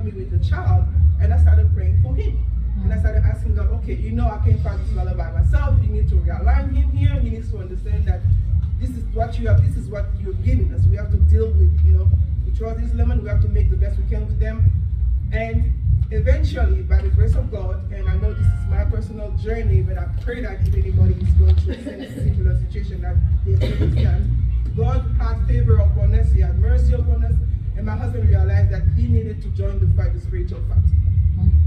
help me with the child, and I started praying for him. And I started asking God, okay, I can't find this fellow by myself. You need to realign him here. He needs to understand that this is what you have, this is what you're giving us. We have to deal with, we trust these lemon, we have to make the best we can with them. And eventually, by the grace of God, and I know this is my personal journey, but I pray that if anybody is going through a similar situation that they understand, God had favor upon us, He had mercy upon us, and my husband realized that he needed to join the fight, the spiritual fight.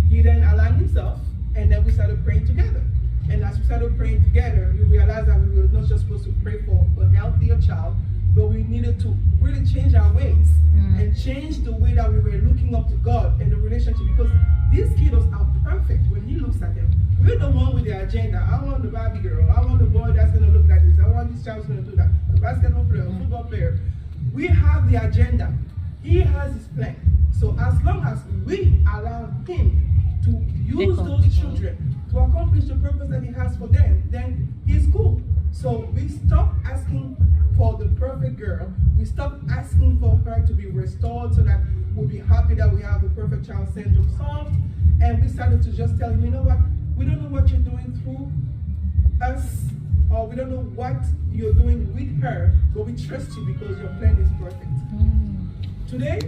He then aligned himself, and then we started praying together. And as we started praying together, we realized that we were not just supposed to pray for a healthier child, but we needed to really change our ways and change the way that we were looking up to God and the relationship, because these kiddos are perfect when He looks at them. We're the one with the agenda. I want the Barbie girl. I want the boy that's going to look like this. I want this child who's going to do that. The basketball player, football player. We have the agenda. He has his plan. So as long as we allow Him to use those children to accomplish the purpose that He has for them, then He's cool. So we stop asking for the perfect girl. We stop asking for her to be restored so that we'll be happy that we have the perfect child syndrome solved. And we started to just tell Him, you know what? We don't know what you're doing through us, or we don't know what you're doing with her, but we trust you because your plan is perfect. Today,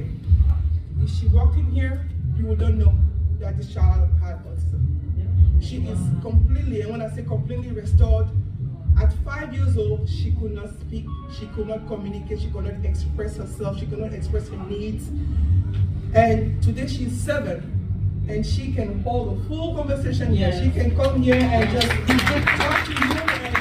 if she walked in here, you would not know that this child had autism. She is completely, and when I say completely restored, at 5 years old, she could not speak, she could not communicate, she could not express herself, she could not express her needs. And today she's 7, and she can hold a full conversation here. She can come here and just talk to you and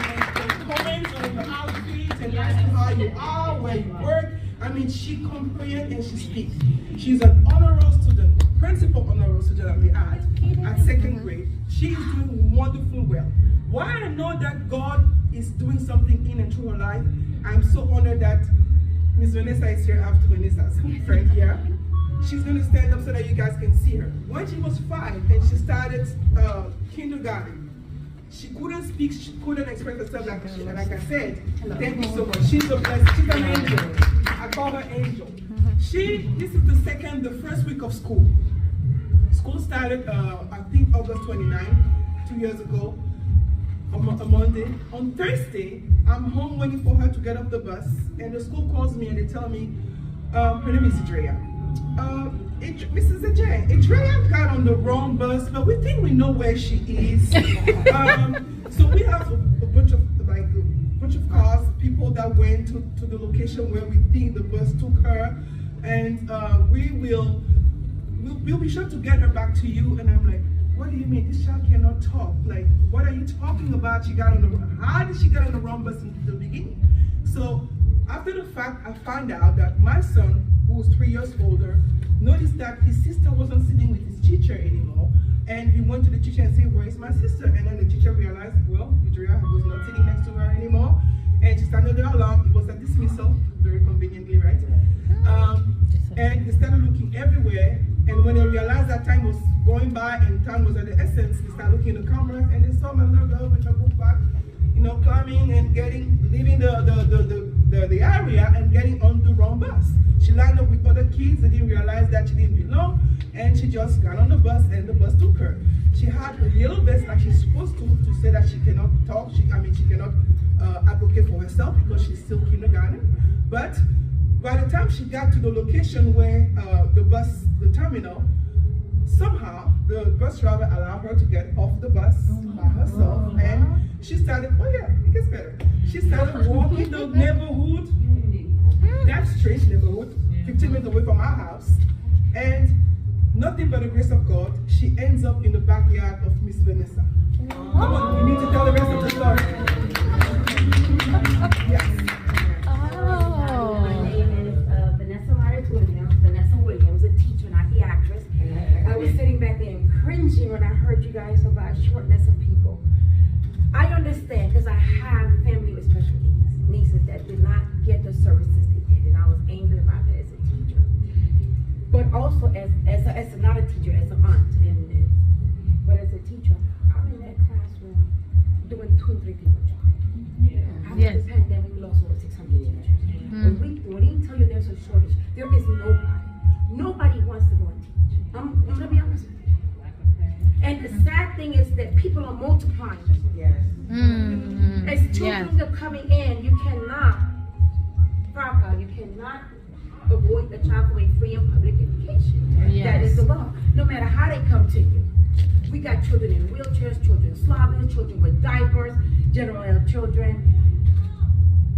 comment on your outfit and ask you how you are, where you work. I mean, she comprehends and she speaks. She's an honor roll student, principal honor roll student that we had at 2nd grade. She is doing wonderful well. Why I know that God is doing something in and through her life, I'm so honored that Miss Vanessa is here after Vanessa's friend here. She's going to stand up so that you guys can see her. When she was 5 and she started kindergarten, she couldn't speak, she couldn't express herself like I said. Thank you so much. She's a blessed, she's an angel. I call her Angel. This is the first week of school. School started, I think, August 29, 2 years ago, on a Monday. On Thursday, I'm home waiting for her to get off the bus, and the school calls me and they tell me, her name is Idrea. Mrs. Ajay, Idrea got on the wrong bus, but we think we know where she is. So we have a bunch of cars, people that went to the location where we think the bus took her, and we'll be sure to get her back to you. And I'm like, what do you mean? This child cannot talk. Like, what are you talking about? How did she get on the wrong bus in the beginning? So after the fact, I found out that my son, who was 3 years older, noticed that his sister wasn't sitting with his teacher anymore. And he went to the teacher and said, where is my sister? And then the teacher realized, well, Idrea was not sitting next to her anymore. And she started the alarm. It was a dismissal, very conveniently, right? And they started looking everywhere. And when they realized that time was going by and time was at the essence, they started looking at the cameras and they saw my little girl with her book bag, climbing and leaving the area and getting on the wrong bus. She lined up with other kids. They didn't realize that she didn't belong, and she just got on the bus and the bus took her. She had a yellow vest like she's supposed to say that she cannot talk. She cannot advocate for herself because she's still kindergarten. But by the time she got to the location where the terminal, somehow the bus driver allowed her to get off the bus by herself, and she started, it gets better. She started walking the neighborhood, that strange neighborhood, 15 minutes away from our house, and nothing but the grace of God, she ends up in the backyard of Miss Vanessa. Come on, you need to tell the rest of the story. Yes. I was sitting back there and cringing when I heard you guys about shortness of people. I understand because I have family with special needs, nieces that did not get the services they did, and I was angry about that as a teacher. But also as not a teacher, as an aunt, but as a teacher, I'm in that classroom doing 2 and 3 people job. After the pandemic, we lost over 600 teachers. When they tell you there's a shortage, there is nobody. Nobody wants to go and teach. I'm gonna be honest with you. And the sad thing is that people are multiplying. Yes. As children are coming in, you cannot avoid the child from a free and public education. Yes. That is the law. No matter how they come to you. We got children in wheelchairs, children slobbing, children with diapers, general ed children,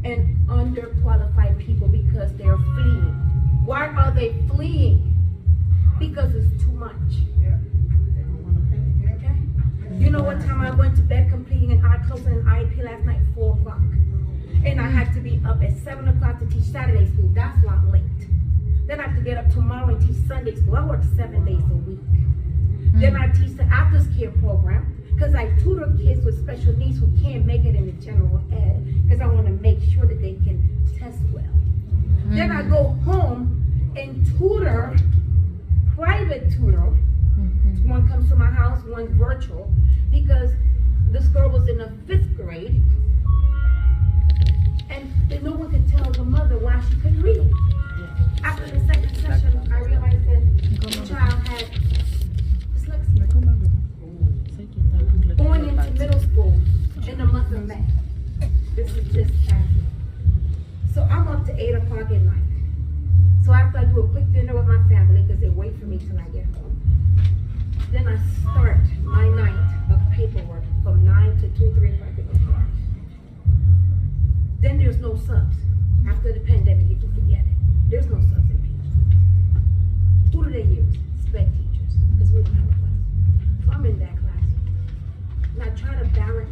and underqualified people because they're fleeing. Why are they fleeing? Because it's too much. Yeah. Okay? You know what time I went to bed completing an closing an IEP last night? 4 o'clock. And I had to be up at 7 o'clock to teach Saturday school. That's why I'm late. Then I have to get up tomorrow and teach Sunday school. I work 7 days a week. Then I teach the after care program because I tutor kids with special needs who can't make it in the general ed because I want to make sure that they can test well. Then I go home and tutor, private tutor. One comes to my house, one virtual, because this girl was in the 5th grade and no one could tell the mother why she couldn't read. After the second session, I realized that the child had dyslexia. Going into middle school in the month of May. This is just happening. So I'm up to 8 o'clock at night. So after I do a quick dinner with my family, because they wait for me till I get home, then I start my night of paperwork from 9 to 2, 3 o'clock in the morning. Then there's no subs. After the pandemic, you can forget it. There's no subs in PE. Who do they use? Spec teachers, because we don't have a class. So I'm in that class. And I try to balance